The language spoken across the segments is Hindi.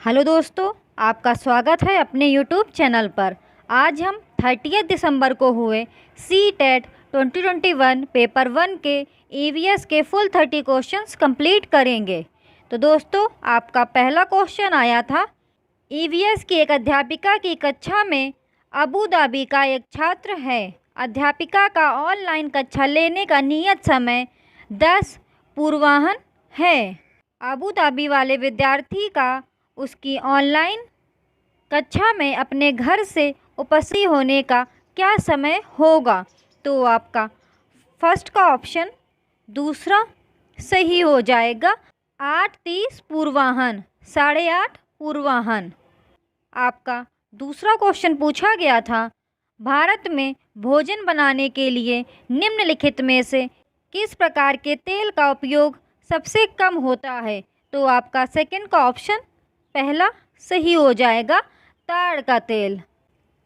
हेलो दोस्तों, आपका स्वागत है अपने यूट्यूब चैनल पर। आज हम 30 दिसंबर को हुए सी-टेट 2021 पेपर 1 के ईवीएस के फुल 30 क्वेश्चंस कंप्लीट करेंगे। तो दोस्तों, आपका पहला क्वेश्चन आया था, ईवीएस की एक अध्यापिका की कक्षा में अबू धाबी का एक छात्र है। अध्यापिका का ऑनलाइन कक्षा लेने का नियत समय 10 पूर्वाह्न है। अबू धाबी वाले विद्यार्थी का उसकी ऑनलाइन कक्षा में अपने घर से उपस्थित होने का क्या समय होगा? तो आपका फर्स्ट का ऑप्शन दूसरा सही हो जाएगा, 8:30 पूर्वाह्न, 8:30 पूर्वाह्न। आपका दूसरा क्वेश्चन पूछा गया था, भारत में भोजन बनाने के लिए निम्नलिखित में से किस प्रकार के तेल का उपयोग सबसे कम होता है? तो आपका सेकंड का ऑप्शन पहला सही हो जाएगा, ताड़ का तेल।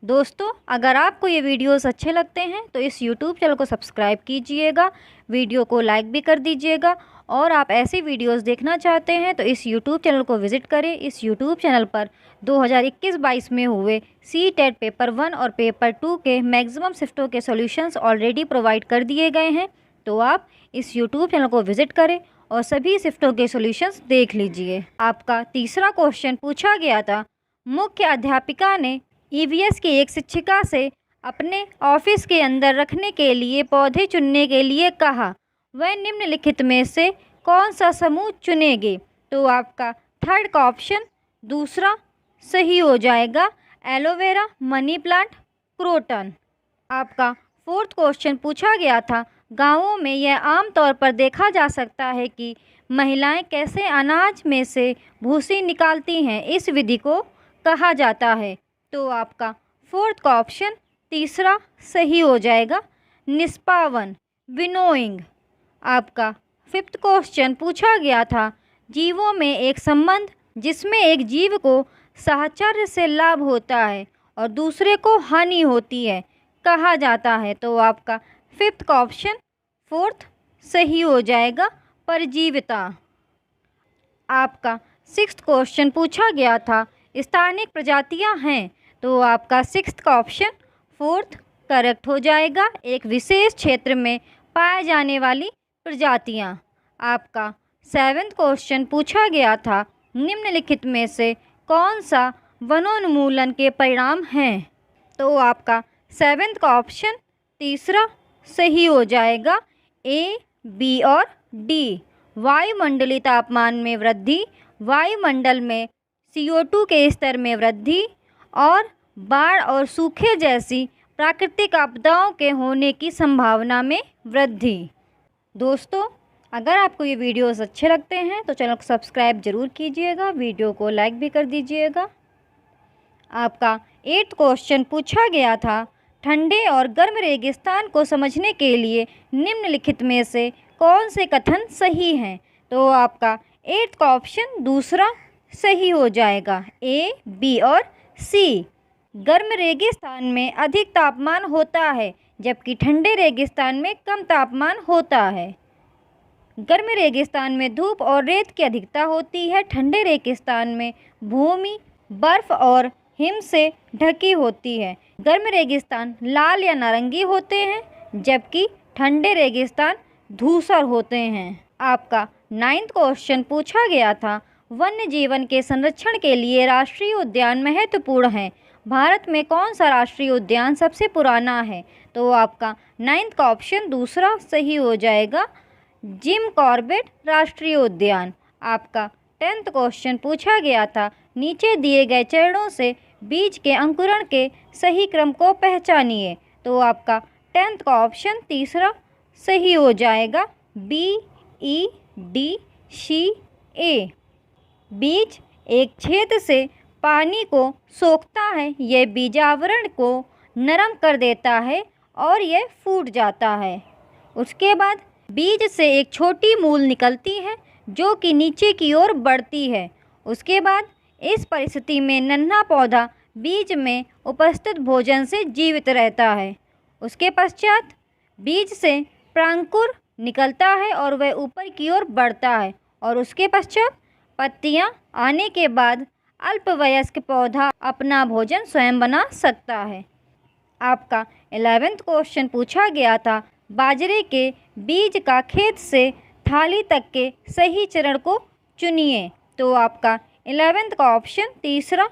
दोस्तों, अगर आपको ये वीडियोस अच्छे लगते हैं तो इस यूट्यूब चैनल को सब्सक्राइब कीजिएगा, वीडियो को लाइक भी कर दीजिएगा, और आप ऐसी वीडियोस देखना चाहते हैं तो इस यूट्यूब चैनल को विज़िट करें। इस यूट्यूब चैनल पर 2021-22 में हुए सी-टेट पेपर 1 और पेपर 2 के मैक्सिमम शिफ्टों के सॉल्यूशंस ऑलरेडी प्रोवाइड कर दिए गए हैं, तो आप इस यूट्यूब चैनल को विज़िट करें और सभी शिफ्टों के सॉल्यूशंस देख लीजिए। आपका तीसरा क्वेश्चन पूछा गया था, मुख्य अध्यापिका ने ईवीएस की एक शिक्षिका से अपने ऑफिस के अंदर रखने के लिए पौधे चुनने के लिए कहा, वह निम्नलिखित में से कौन सा समूह चुनेगी? तो आपका थर्ड का ऑप्शन दूसरा सही हो जाएगा, एलोवेरा, मनी प्लांट, क्रोटन। आपका फोर्थ क्वेश्चन पूछा गया था, गांवों में यह आम तौर पर देखा जा सकता है कि महिलाएं कैसे अनाज में से भूसी निकालती हैं, इस विधि को कहा जाता है? तो आपका फोर्थ का ऑप्शन तीसरा सही हो जाएगा, निष्पावन, विनोइंग। आपका फिफ्थ क्वेश्चन पूछा गया था, जीवों में एक संबंध जिसमें एक जीव को साहचर्य से लाभ होता है और दूसरे को हानि होती है, कहा जाता है? तो आपका फिफ्थ का ऑप्शन फोर्थ सही हो जाएगा, परजीविता। आपका सिक्स्थ क्वेश्चन पूछा गया था, स्थानिक प्रजातियां हैं, तो आपका सिक्स्थ का ऑप्शन फोर्थ करेक्ट हो जाएगा, एक विशेष क्षेत्र में पाए जाने वाली प्रजातियां। आपका सेवेंथ क्वेश्चन पूछा गया था, निम्नलिखित में से कौन सा वनोन्मूलन के परिणाम हैं? तो आपका सेवेंथ का ऑप्शन तीसरा सही हो जाएगा, ए, बी और डी। वायुमंडलीय तापमान में वृद्धि, वायुमंडल में CO2 के स्तर में वृद्धि और बाढ़ और सूखे जैसी प्राकृतिक आपदाओं के होने की संभावना में वृद्धि। दोस्तों, अगर आपको ये वीडियोस अच्छे लगते हैं तो चैनल को सब्सक्राइब जरूर कीजिएगा, वीडियो को लाइक भी कर दीजिएगा। आपका 8th क्वेश्चन पूछा गया था, ठंडे और गर्म रेगिस्तान को समझने के लिए निम्नलिखित में से कौन से कथन सही हैं? तो आपका 8th का ऑप्शन दूसरा सही हो जाएगा, ए, बी और सी। गर्म रेगिस्तान में अधिक तापमान होता है जबकि ठंडे रेगिस्तान में कम तापमान होता है। गर्म रेगिस्तान में धूप और रेत की अधिकता होती है, ठंडे रेगिस्तान में भूमि बर्फ और हिम से ढकी होती है। गर्म रेगिस्तान लाल या नारंगी होते हैं जबकि ठंडे रेगिस्तान धूसर होते हैं। आपका 9th क्वेश्चन पूछा गया था, वन्य जीवन के संरक्षण के लिए राष्ट्रीय उद्यान महत्वपूर्ण है, भारत में कौन सा राष्ट्रीय उद्यान सबसे पुराना है? तो आपका 9th का ऑप्शन दूसरा सही हो जाएगा, जिम कॉर्बेट राष्ट्रीय उद्यान। आपका 10th क्वेश्चन पूछा गया था, नीचे दिए गए चरणों से बीज के अंकुरण के सही क्रम को पहचानिए। तो आपका 10th का ऑप्शन तीसरा सही हो जाएगा, B, E, D, C, A। बीज एक छेद से पानी को सोखता है, यह बीजावरण को नरम कर देता है और यह फूट जाता है। उसके बाद बीज से एक छोटी मूल निकलती है जो कि नीचे की ओर बढ़ती है। उसके बाद इस परिस्थिति में नन्हा पौधा बीज में उपस्थित भोजन से जीवित रहता है। उसके पश्चात बीज से प्रांकुर निकलता है और वह ऊपर की ओर बढ़ता है, और उसके पश्चात पत्तियां आने के बाद अल्पवयस्क पौधा अपना भोजन स्वयं बना सकता है। आपका 11th क्वेश्चन पूछा गया था, बाजरे के बीज का खेत से थाली तक के सही चरण को चुनिए। तो आपका 11th का ऑप्शन तीसरा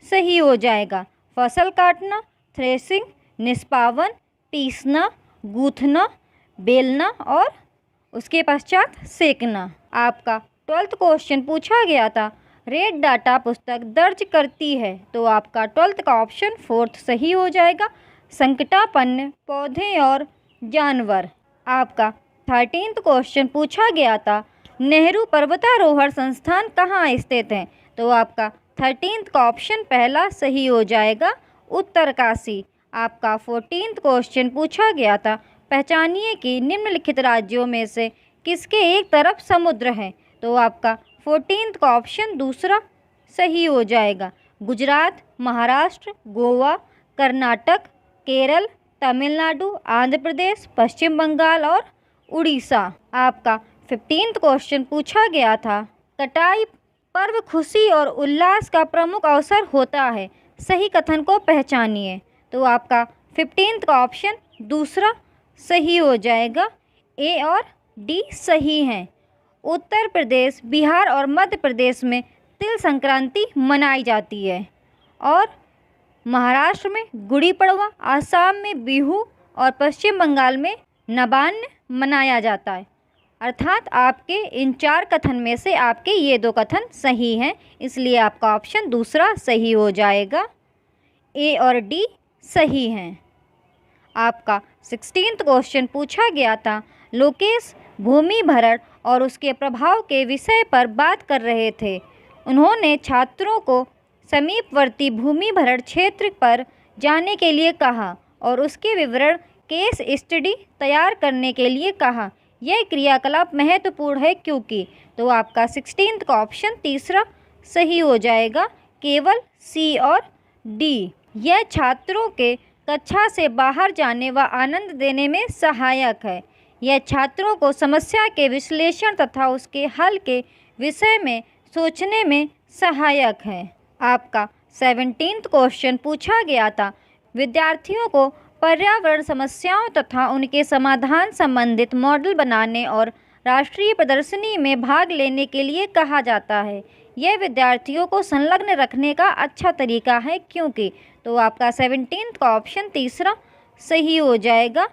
सही हो जाएगा। फसल काटना, थ्रेसिंग, निष्पावन, पीसना, गूंथना, बेलना और उसके पश्चात सेकना। आपका 12th क्वेश्चन पूछा गया था, रेड डाटा पुस्तक दर्ज करती है। तो आपका 12th का ऑप्शन 4th सही हो जाएगा। संकटापन्न पौधे और जानवर। आपका 13th क्वेश्चन पूछा गया था, नेहरू पर्वतारोहण संस्थान कहाँ स्थित है। तो आपका 13th का ऑप्शन पहला सही हो जाएगा, उत्तरकाशी। आपका 14th क्वेश्चन पूछा गया था, पहचानिए कि निम्नलिखित राज्यों में से किसके एक तरफ समुद्र है। तो आपका 14th का ऑप्शन दूसरा सही हो जाएगा, गुजरात, महाराष्ट्र, गोवा, कर्नाटक, केरल, तमिलनाडु, आंध्र प्रदेश, पश्चिम बंगाल और उड़ीसा। आपका 15th क्वेश्चन पूछा गया था, कटाई पर्व खुशी और उल्लास का प्रमुख अवसर होता है, सही कथन को पहचानिए। तो आपका 15th का ऑप्शन दूसरा सही हो जाएगा, ए और डी सही हैं। उत्तर प्रदेश, बिहार और मध्य प्रदेश में तिल संक्रांति मनाई जाती है और महाराष्ट्र में गुड़ी पड़वा, आसाम में बिहू और पश्चिम बंगाल में नबान्न मनाया जाता है। अर्थात आपके इन 4 कथन में से आपके ये 2 कथन सही हैं, इसलिए आपका ऑप्शन दूसरा सही हो जाएगा, ए और डी सही हैं। आपका 16th क्वेश्चन पूछा गया था, लोकेश भूमि भरण और उसके प्रभाव के विषय पर बात कर रहे थे। उन्होंने छात्रों को समीपवर्ती भूमि भरण क्षेत्र पर जाने के लिए कहा और उसके विवरण केस स्टडी तैयार करने के लिए कहा। यह क्रियाकलाप महत्वपूर्ण है क्योंकि। तो आपका 16th का ऑप्शन तीसरा सही हो जाएगा, केवल सी और डी। यह छात्रों के कक्षा से बाहर जाने व आनंद देने में सहायक है। यह छात्रों को समस्या के विश्लेषण तथा उसके हल के विषय में सोचने में सहायक है। आपका 17th क्वेश्चन पूछा गया था, विद्यार्थियों को पर्यावरण समस्याओं तथा उनके समाधान संबंधित मॉडल बनाने और राष्ट्रीय प्रदर्शनी में भाग लेने के लिए कहा जाता है। यह विद्यार्थियों को संलग्न रखने का अच्छा तरीका है क्योंकि। तो आपका 17th का ऑप्शन तीसरा सही हो जाएगा,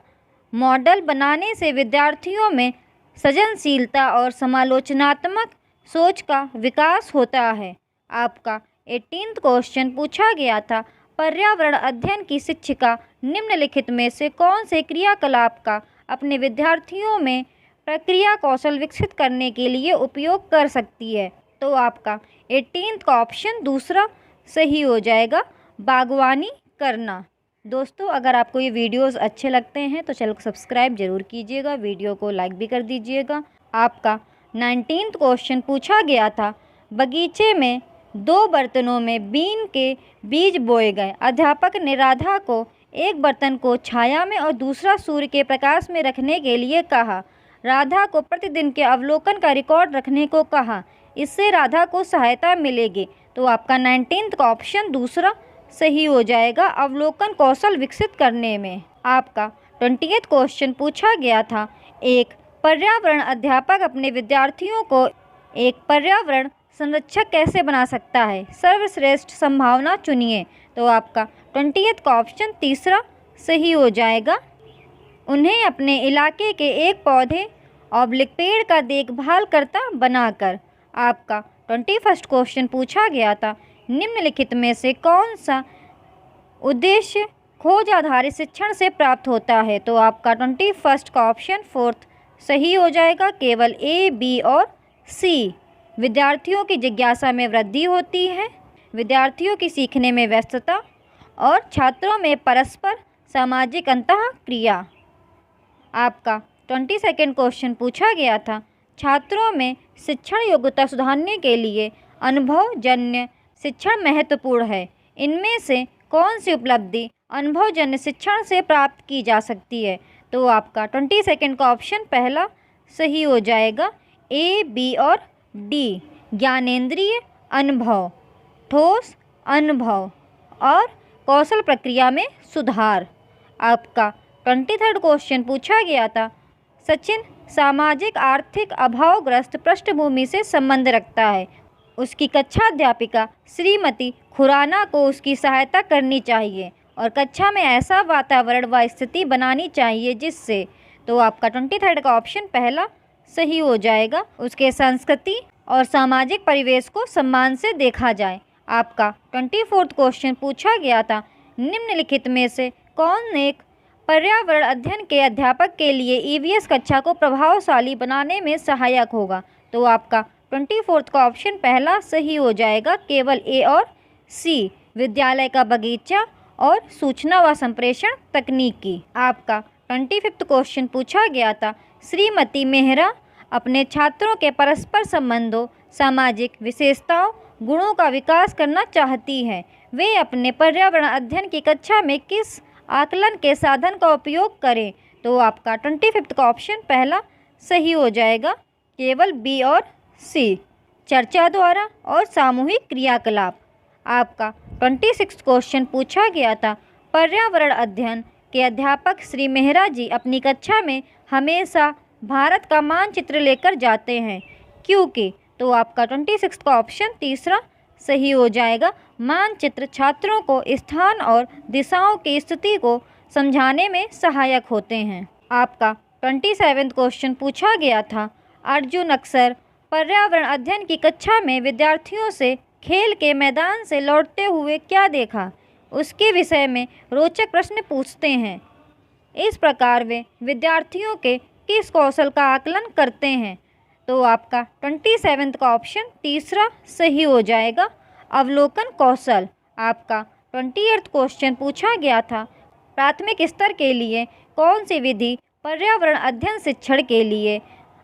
मॉडल बनाने से विद्यार्थियों में सृजनशीलता और समालोचनात्मक सोच का विकास होता है। आपका 18th क्वेश्चन पूछा गया था, पर्यावरण अध्ययन की शिक्षिका निम्नलिखित में से कौन से क्रियाकलाप का अपने विद्यार्थियों में प्रक्रिया कौशल विकसित करने के लिए उपयोग कर सकती है। तो आपका 18th का ऑप्शन दूसरा सही हो जाएगा, बागवानी करना। दोस्तों, अगर आपको ये वीडियोस अच्छे लगते हैं तो चैनल को सब्सक्राइब जरूर कीजिएगा, वीडियो को लाइक भी कर दीजिएगा। आपका 19th क्वेश्चन पूछा गया था, बगीचे में 2 बर्तनों में बीन के बीज बोए गए। अध्यापक ने राधा को एक बर्तन को छाया में और दूसरा सूर्य के प्रकाश में रखने के लिए कहा। राधा को प्रतिदिन के अवलोकन का रिकॉर्ड रखने को कहा। इससे राधा को सहायता मिलेगी। तो आपका 19th का ऑप्शन दूसरा सही हो जाएगा, अवलोकन कौशल विकसित करने में। आपका 20th क्वेश्चन पूछा गया था, एक पर्यावरण अध्यापक अपने विद्यार्थियों को एक पर्यावरण संरक्षक कैसे बना सकता है, सर्वश्रेष्ठ संभावना चुनिए। तो आपका 20th का ऑप्शन तीसरा सही हो जाएगा, उन्हें अपने इलाके के एक पौधे ऑब्लिक पेड़ का देखभाल करता बनाकर। आपका 21st क्वेश्चन पूछा गया था, निम्नलिखित में से कौन सा उद्देश्य खोज आधारित शिक्षण से प्राप्त होता है। तो आपका 21st का ऑप्शन 4th सही हो जाएगा, केवल ए, बी और सी। विद्यार्थियों की जिज्ञासा में वृद्धि होती है, विद्यार्थियों की सीखने में व्यस्तता और छात्रों में परस्पर सामाजिक अंतःक्रिया। आपका 22nd क्वेश्चन पूछा गया था, छात्रों में शिक्षण योग्यता सुधारने के लिए अनुभवजन्य शिक्षण महत्वपूर्ण है। इनमें से कौन सी उपलब्धि अनुभवजन्य शिक्षण से प्राप्त की जा सकती है। तो आपका 22nd का ऑप्शन पहला सही हो जाएगा, ए, बी और डी, ज्ञानेंद्रिय अनुभव। ठोस अनुभव और कौशल प्रक्रिया में सुधार। आपका 23rd क्वेश्चन पूछा गया था, सचिन सामाजिक आर्थिक अभावग्रस्त पृष्ठभूमि से संबंध रखता है। उसकी कक्षा अध्यापिका श्रीमती खुराना को उसकी सहायता करनी चाहिए और कक्षा में ऐसा वातावरण व स्थिति बनानी चाहिए जिससे, तो आपका 23rd का ऑप्शन पहला सही हो जाएगा, उसके संस्कृति और सामाजिक परिवेश को सम्मान से देखा जाए। आपका 24th क्वेश्चन पूछा गया था, निम्नलिखित में से कौन एक पर्यावरण अध्ययन के अध्यापक के लिए ईवीएस कक्षा को प्रभावशाली बनाने में सहायक होगा। तो आपका 24th का ऑप्शन पहला सही हो जाएगा, केवल ए और सी, विद्यालय का बगीचा और सूचना व संप्रेषण तकनीकी। आपका 25th क्वेश्चन पूछा गया था, श्रीमती मेहरा अपने छात्रों के परस्पर संबंधों, सामाजिक विशेषताओं, गुणों का विकास करना चाहती हैं। वे अपने पर्यावरण अध्ययन की कक्षा में किस आकलन के साधन का उपयोग करें। तो आपका 25th का ऑप्शन पहला सही हो जाएगा, केवल बी और सी, चर्चा द्वारा और सामूहिक क्रियाकलाप। आपका 26th क्वेश्चन पूछा गया था, पर्यावरण अध्ययन के अध्यापक श्री मेहरा जी अपनी कक्षा में हमेशा भारत का मानचित्र लेकर जाते हैं, क्योंकि, तो आपका 26 का ऑप्शन तीसरा सही हो जाएगा, मानचित्र छात्रों को स्थान और दिशाओं की स्थिति को समझाने में सहायक होते हैं। आपका 27 क्वेश्चन पूछा गया था, अर्जुन अक्सर पर्यावरण अध्ययन की कक्षा में विद्यार्थियों से खेल के मैदान से लौटते हुए क्या देखा, उसके विषय में रोचक प्रश्न पूछते हैं। इस प्रकार वे विद्यार्थियों के किस कौशल का आकलन करते हैं। तो आपका 27 का ऑप्शन तीसरा सही हो जाएगा, अवलोकन कौशल। आपका 28th क्वेश्चन पूछा गया था, प्राथमिक स्तर के लिए कौन सी विधि पर्यावरण अध्ययन शिक्षण के लिए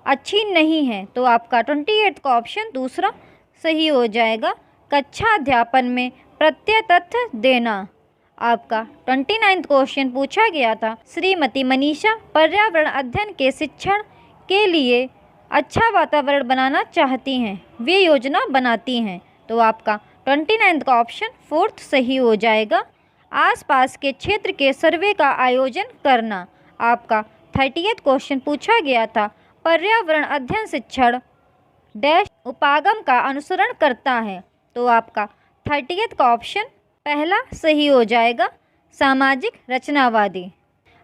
अच्छी नहीं है। तो आपका 28 का ऑप्शन दूसरा सही हो जाएगा, कक्षा अध्यापन में प्रत्यय तथ्य देना। आपका 29th क्वेश्चन पूछा गया था, श्रीमती मनीषा पर्यावरण अध्ययन के शिक्षण के लिए अच्छा वातावरण बनाना चाहती हैं, वे योजना बनाती हैं। तो आपका 29 का ऑप्शन फोर्थ सही हो जाएगा, आसपास के क्षेत्र के सर्वे का आयोजन करना। आपका 30th क्वेश्चन पूछा गया था, पर्यावरण अध्ययन शिक्षण डैश उपागम का अनुसरण करता है। तो आपका 30th का ऑप्शन पहला सही हो जाएगा, सामाजिक रचनावादी।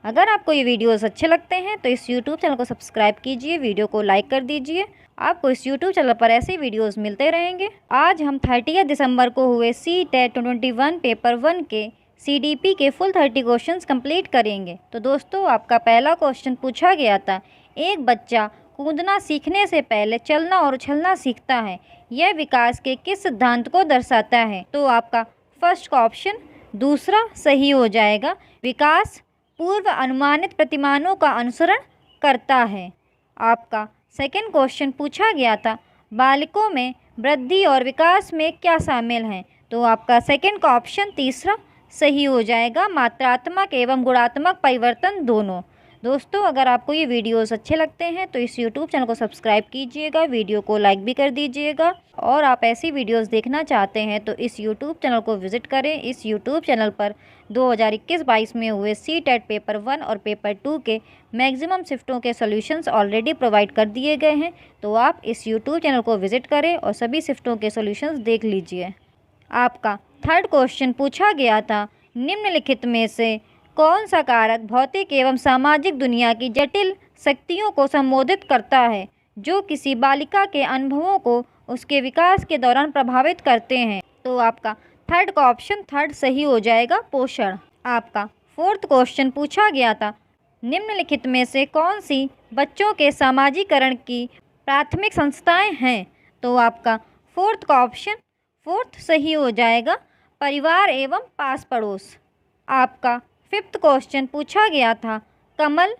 अगर आपको ये वीडियोस अच्छे लगते हैं तो इस YouTube चैनल को सब्सक्राइब कीजिए, वीडियो को लाइक कर दीजिए। आपको इस YouTube चैनल पर ऐसे वीडियोस मिलते रहेंगे। आज हम 30 दिसंबर को हुए CTET 2021 पेपर 1 के CDP के फुल 30 क्वेश्चंस कंप्लीट करेंगे। तो दोस्तों, आपका पहला क्वेश्चन पूछा गया था, एक बच्चा कूदना सीखने से पहले चलना और उछलना सीखता है, यह विकास के किस सिद्धांत को दर्शाता है। तो आपका फर्स्ट का ऑप्शन दूसरा सही हो जाएगा, विकास पूर्व अनुमानित प्रतिमानों का अनुसरण करता है। आपका सेकंड क्वेश्चन पूछा गया था, बालकों में वृद्धि और विकास में क्या शामिल है। तो आपका सेकंड का ऑप्शन तीसरा सही हो जाएगा, मात्रात्मक एवं गुणात्मक परिवर्तन दोनों। दोस्तों, अगर आपको ये वीडियोस अच्छे लगते हैं तो इस YouTube चैनल को सब्सक्राइब कीजिएगा, वीडियो को लाइक भी कर दीजिएगा। और आप ऐसी वीडियोस देखना चाहते हैं तो इस YouTube चैनल को विज़िट करें। इस YouTube चैनल पर 2021-22 में हुए CTET पेपर 1 और पेपर 2 के मैक्सिमम शिफ्टों के सॉल्यूशंस ऑलरेडी प्रोवाइड कर दिए गए हैं, तो आप इस YouTube चैनल को विज़िट करें और सभी शिफ्टों के सॉल्यूशंस देख लीजिए। आपका थर्ड क्वेश्चन पूछा गया था, निम्नलिखित में से कौन सा कारक भौतिक एवं सामाजिक दुनिया की जटिल शक्तियों को संबोधित करता है जो किसी बालिका के अनुभवों को उसके विकास के दौरान प्रभावित करते हैं। तो आपका थर्ड का ऑप्शन थर्ड सही हो जाएगा, पोषण। आपका फोर्थ क्वेश्चन पूछा गया था, निम्नलिखित में से कौन सी बच्चों के सामाजिकरण की प्राथमिक संस्थाएं हैं। तो आपका फोर्थ का ऑप्शन फोर्थ सही हो जाएगा, परिवार एवं पास पड़ोस। आपका फिफ्थ क्वेश्चन पूछा गया था, कमल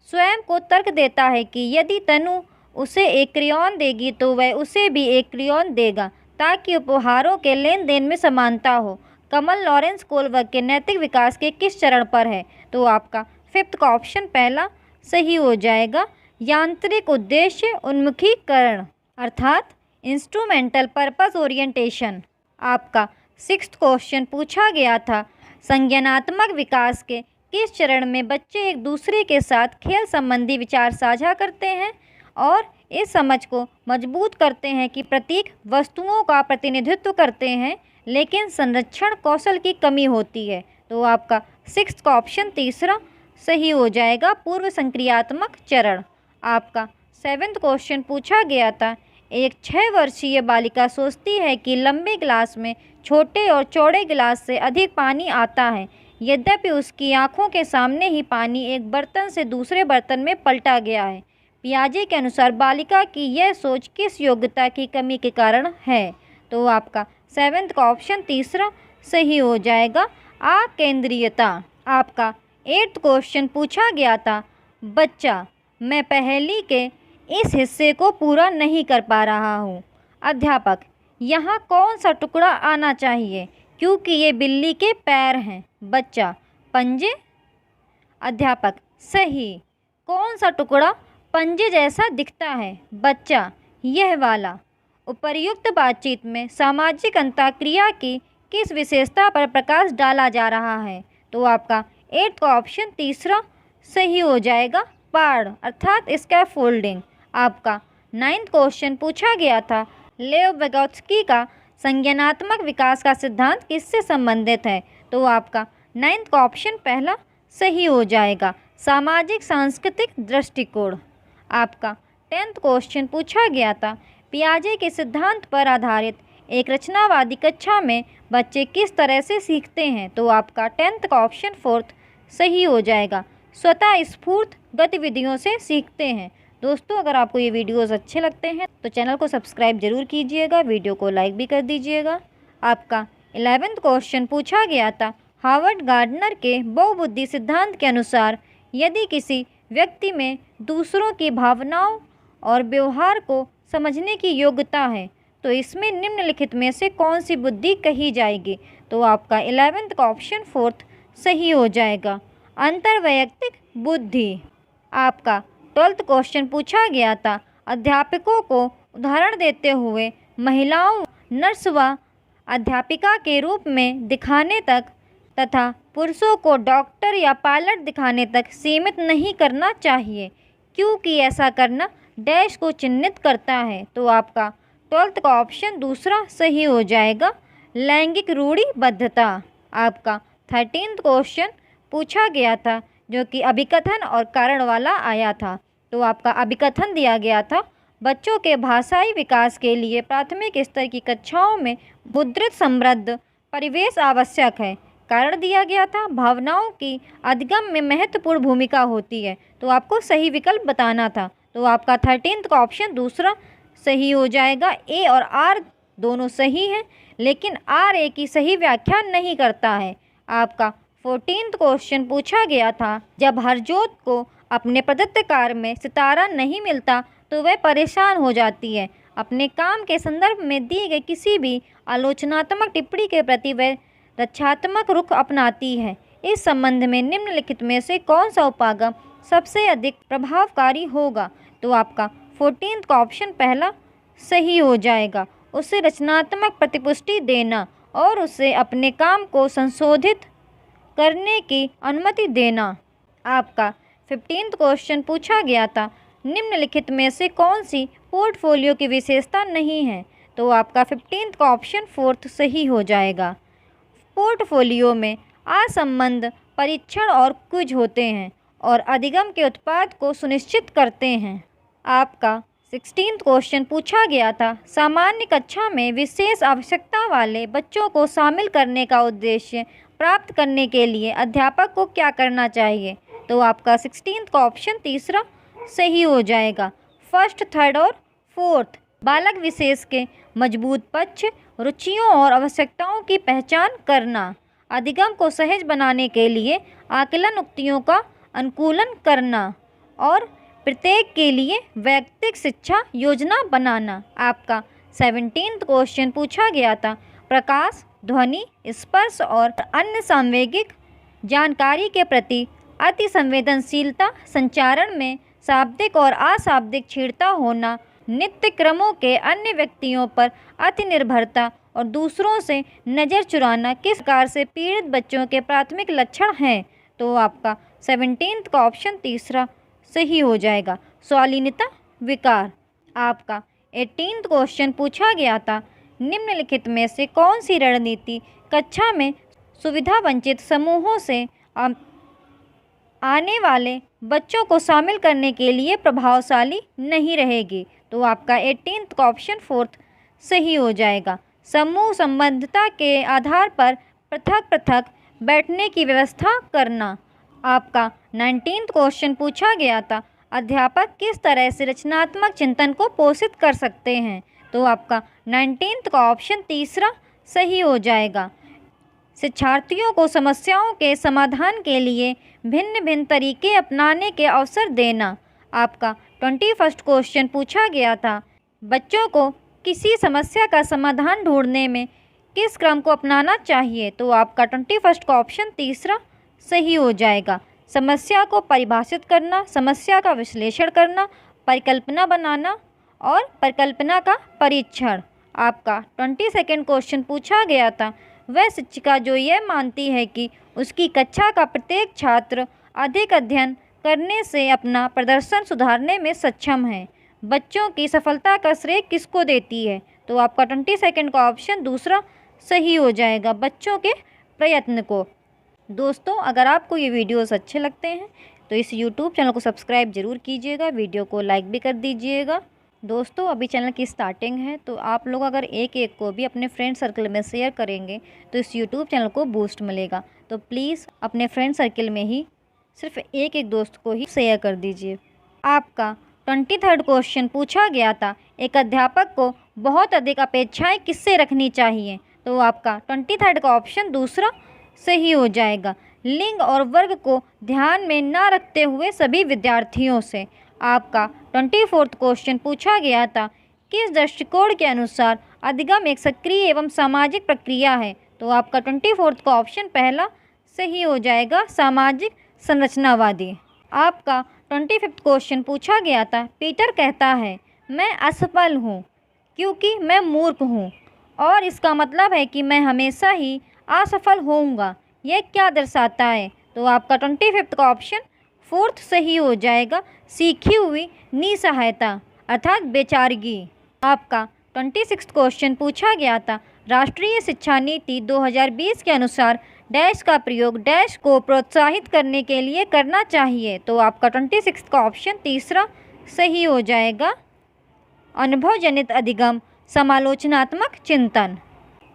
स्वयं को तर्क देता है कि यदि तनु उसे एक क्रेयॉन देगी तो वह उसे भी एक क्रेयॉन देगा ताकि उपहारों के लेन देन में समानता हो। कमल लॉरेंस कोलबर्ग के नैतिक विकास के किस चरण पर है। तो आपका फिफ्थ का ऑप्शन पहला सही हो जाएगा, यांत्रिक उद्देश्य उन्मुखीकरण अर्थात इंस्ट्रूमेंटल पर्पस ओरिएंटेशन। आपका 6th क्वेश्चन पूछा गया था, संज्ञानात्मक विकास के किस चरण में बच्चे एक दूसरे के साथ खेल संबंधी विचार साझा करते हैं और इस समझ को मजबूत करते हैं कि प्रतीक वस्तुओं का प्रतिनिधित्व करते हैं, लेकिन संरक्षण कौशल की कमी होती है। तो आपका 6th का ऑप्शन तीसरा सही हो जाएगा, पूर्व संक्रियात्मक चरण। आपका 7th क्वेश्चन पूछा गया था, एक 6 वर्षीय बालिका सोचती है कि लंबे गिलास में छोटे और चौड़े गिलास से अधिक पानी आता है, यद्यपि उसकी आंखों के सामने ही पानी एक बर्तन से दूसरे बर्तन में पलटा गया है। पियाजे के अनुसार बालिका की यह सोच किस योग्यता की कमी के कारण है? तो आपका 7th का ऑप्शन तीसरा सही हो जाएगा, अकेंद्रीयता। आपका 8th क्वेश्चन पूछा गया था, बच्चा मैं पहेली के इस हिस्से को पूरा नहीं कर पा रहा हूँ। अध्यापक यहाँ कौन सा टुकड़ा आना चाहिए क्योंकि ये बिल्ली के पैर हैं? बच्चा पंजे। अध्यापक सही। कौन सा टुकड़ा पंजे जैसा दिखता है? बच्चा यह वाला। उपर्युक्त बातचीत में सामाजिक अंतःक्रिया की किस विशेषता पर प्रकाश डाला जा रहा है? तो आपका 8th का ऑप्शन तीसरा सही हो जाएगा, पाड़ अर्थात स्कैफोल्डिंग। आपका 9th क्वेश्चन पूछा गया था, लेव विगोत्स्की का संज्ञानात्मक विकास का सिद्धांत किससे संबंधित है? तो आपका 9th का ऑप्शन पहला सही हो जाएगा, सामाजिक सांस्कृतिक दृष्टिकोण। आपका 10th क्वेश्चन पूछा गया था, पियाजे के सिद्धांत पर आधारित एक रचनावादी कक्षा में बच्चे किस तरह से सीखते हैं? तो आपका 10th का ऑप्शन 4th सही हो जाएगा, स्वतः स्फूर्त गतिविधियों से सीखते हैं। दोस्तों अगर आपको ये वीडियोस अच्छे लगते हैं तो चैनल को सब्सक्राइब जरूर कीजिएगा, वीडियो को लाइक भी कर दीजिएगा। आपका 11th क्वेश्चन पूछा गया था, हार्वर्ड गार्डनर के बहुबुद्धि सिद्धांत के अनुसार यदि किसी व्यक्ति में दूसरों की भावनाओं और व्यवहार को समझने की योग्यता है तो इसमें निम्नलिखित में से कौन सी बुद्धि कही जाएगी? तो आपका 11th का ऑप्शन 4th सही हो जाएगा, अंतर्वैयक्तिक बुद्धि। आपका 12th क्वेश्चन पूछा गया था, अध्यापकों को उदाहरण देते हुए महिलाओं नर्स व अध्यापिका के रूप में दिखाने तक तथा पुरुषों को डॉक्टर या पायलट दिखाने तक सीमित नहीं करना चाहिए, क्योंकि ऐसा करना डैश को चिन्हित करता है। तो आपका 12th का ऑप्शन दूसरा सही हो जाएगा, लैंगिक रूढ़िबद्धता। आपका 13th क्वेश्चन पूछा गया था जो कि अभिकथन और कारण वाला आया था। तो आपका अभिकथन दिया गया था, बच्चों के भाषाई विकास के लिए प्राथमिक स्तर की कक्षाओं में मुद्रित समृद्ध परिवेश आवश्यक है। कारण दिया गया था, भावनाओं की अधिगम में महत्वपूर्ण भूमिका होती है। तो आपको सही विकल्प बताना था। तो आपका 13th का ऑप्शन दूसरा सही हो जाएगा, ए और आर दोनों सही हैं, लेकिन आर ए की सही व्याख्या नहीं करता है। आपका 14th क्वेश्चन पूछा गया था, जब हरजोत को अपने प्रदत्त कार्य में सितारा नहीं मिलता तो वह परेशान हो जाती है। अपने काम के संदर्भ में दी गई किसी भी आलोचनात्मक टिप्पणी के प्रति वह रक्षात्मक रुख अपनाती है। इस संबंध में निम्नलिखित में से कौन सा उपागम सबसे अधिक प्रभावकारी होगा? तो आपका 14th का ऑप्शन पहला सही हो जाएगा, उसे रचनात्मक प्रतिपुष्टि देना और उसे अपने काम को संशोधित करने की अनुमति देना। आपका 15th क्वेश्चन पूछा गया था, निम्नलिखित में से कौन सी पोर्टफोलियो की विशेषता नहीं है? तो आपका 15th का ऑप्शन 4th सही हो जाएगा। पोर्टफोलियो में असंबंध परीक्षण और क्विज होते हैं और अधिगम के उत्पाद को सुनिश्चित करते हैं। आपका 16th क्वेश्चन पूछा गया था, सामान्य कक्षा में विशेष आवश्यकता वाले बच्चों को शामिल करने का उद्देश्य प्राप्त करने के लिए अध्यापक को क्या करना चाहिए? तो आपका 16th का ऑप्शन तीसरा सही हो जाएगा, फर्स्ट, थर्ड और फोर्थ। बालक विशेष के मजबूत पक्ष, रुचियों और आवश्यकताओं की पहचान करना, अधिगम को सहज बनाने के लिए आकलन उक्तियों का अनुकूलन करना और प्रत्येक के लिए वैयक्तिक शिक्षा योजना बनाना। आपका 17th क्वेश्चन पूछा गया था, प्रकाश, ध्वनि, स्पर्श और अन्य सांवेगिक जानकारी के प्रति अति संवेदनशीलता, संचारण में शाब्दिक और अशाब्दिक छेड़ता होना, नित्य क्रमों के अन्य व्यक्तियों पर अति निर्भरता और दूसरों से नज़र चुराना किस प्रकार से पीड़ित बच्चों के प्राथमिक लक्षण हैं? तो आपका 17th का ऑप्शन तीसरा सही हो जाएगा, स्वालीनता विकार। आपका 18th क्वेश्चन पूछा गया था, निम्नलिखित में से कौन सी रणनीति कक्षा में सुविधा वंचित समूहों से आने वाले बच्चों को शामिल करने के लिए प्रभावशाली नहीं रहेगी? तो आपका 18th का ऑप्शन फोर्थ सही हो जाएगा, समूह संबद्धता के आधार पर पृथक पृथक बैठने की व्यवस्था करना। आपका 19th क्वेश्चन पूछा गया था, अध्यापक किस तरह से रचनात्मक चिंतन को पोषित कर सकते हैं? तो आपका 19th का ऑप्शन तीसरा सही हो जाएगा, शिक्षार्थियों को समस्याओं के समाधान के लिए भिन्न भिन्न तरीके अपनाने के अवसर देना। आपका 21st क्वेश्चन पूछा गया था, बच्चों को किसी समस्या का समाधान ढूंढने में किस क्रम को अपनाना चाहिए? तो आपका 21st का ऑप्शन तीसरा सही हो जाएगा, समस्या को परिभाषित करना, समस्या का विश्लेषण करना, परिकल्पना बनाना और परिकल्पना का परीक्षण। आपका 22nd क्वेश्चन पूछा गया था, वह शिक्षिका जो यह मानती है कि उसकी कक्षा का प्रत्येक छात्र अधिक अध्ययन करने से अपना प्रदर्शन सुधारने में सक्षम है, बच्चों की सफलता का श्रेय किसको देती है? तो आपका 22nd का ऑप्शन दूसरा सही हो जाएगा, बच्चों के प्रयत्न को। दोस्तों, अगर आपको ये वीडियोस अच्छे लगते हैं तो इस YouTube चैनल को सब्सक्राइब ज़रूर कीजिएगा, वीडियो को लाइक भी कर दीजिएगा। दोस्तों, अभी चैनल की स्टार्टिंग है तो आप लोग अगर एक एक को भी अपने फ्रेंड सर्कल में शेयर करेंगे तो इस YouTube चैनल को बूस्ट मिलेगा। तो प्लीज़ अपने फ्रेंड सर्कल में ही सिर्फ एक एक दोस्त को ही शेयर कर दीजिए। आपका 23rd क्वेश्चन पूछा गया था, एक अध्यापक को बहुत अधिक अपेक्षाएं किससे रखनी चाहिए? तो आपका 23rd का ऑप्शन दूसरा सही हो जाएगा, लिंग और वर्ग को ध्यान में न रखते हुए सभी विद्यार्थियों से। आपका 24th क्वेश्चन पूछा गया था, किस दृष्टिकोण के अनुसार अधिगम एक सक्रिय एवं सामाजिक प्रक्रिया है? तो आपका 24th का ऑप्शन पहला सही हो जाएगा, सामाजिक संरचनावादी। आपका 25th क्वेश्चन पूछा गया था, पीटर कहता है मैं असफल हूँ क्योंकि मैं मूर्ख हूँ और इसका मतलब है कि मैं हमेशा ही असफल होऊंगा, यह क्या दर्शाता है? तो आपका 25th का ऑप्शन फोर्थ सही हो जाएगा, सीखी हुई निसहायता अर्थात बेचारगी। आपका 26th क्वेश्चन पूछा गया था, राष्ट्रीय शिक्षा नीति 2020 के अनुसार डैश का प्रयोग डैश को प्रोत्साहित करने के लिए करना चाहिए? तो आपका 26th का ऑप्शन तीसरा सही हो जाएगा, अनुभव जनित अधिगम समालोचनात्मक चिंतन।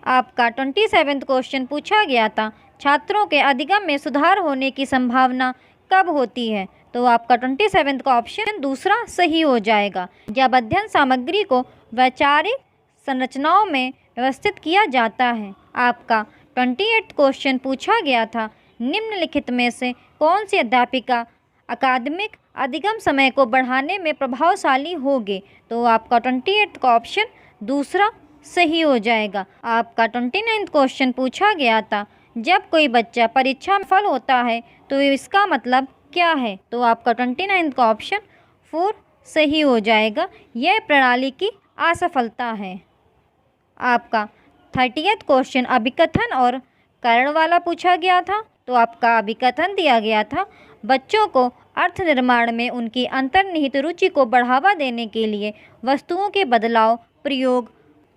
आपका 27th क्वेश्चन पूछा गया था, छात्रों के अधिगम में सुधार होने की संभावना कब होती है? तो आपका 27th का ऑप्शन दूसरा सही हो जाएगा, जब अध्ययन सामग्री को वैचारिक संरचनाओं में व्यवस्थित किया जाता है। आपका 28th क्वेश्चन पूछा गया था, निम्नलिखित में से कौन सी अध्यापिका अकादमिक अधिगम समय को बढ़ाने में प्रभावशाली होगी? तो आपका 28th का ऑप्शन दूसरा सही हो जाएगा। आपका 29th क्वेश्चन पूछा गया था, जब कोई बच्चा परीक्षा में सफल होता है तो इसका मतलब क्या है? तो आपका 29th का ऑप्शन 4 सही हो जाएगा, यह प्रणाली की असफलता है। आपका 30th क्वेश्चन अभिकथन और कारण वाला पूछा गया था। तो आपका अभिकथन दिया गया था, बच्चों को अर्थ निर्माण में उनकी अंतर्निहित रुचि को बढ़ावा देने के लिए वस्तुओं के बदलाव, प्रयोग,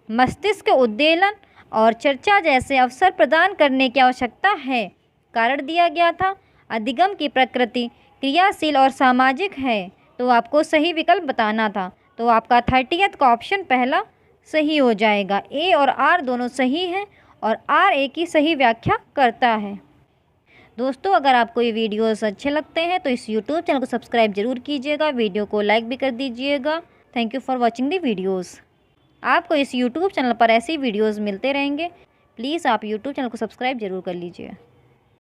मस्तिष्क उद्वेलन और चर्चा जैसे अवसर प्रदान करने की आवश्यकता है। कारण दिया गया था, अधिगम की प्रकृति क्रियाशील और सामाजिक है। तो आपको सही विकल्प बताना था। तो आपका 30th का ऑप्शन पहला सही हो जाएगा, ए और आर दोनों सही हैं और आर ए की सही व्याख्या करता है। दोस्तों, अगर आपको ये वीडियोस अच्छे लगते हैं तो इस YouTube चैनल को सब्सक्राइब जरूर कीजिएगा, वीडियो को लाइक भी कर दीजिएगा। Thank you for watching the videos. आपको इस YouTube चैनल पर ऐसी वीडियोज़ मिलते रहेंगे, प्लीज़ आप YouTube चैनल को सब्सक्राइब जरूर कर लीजिए।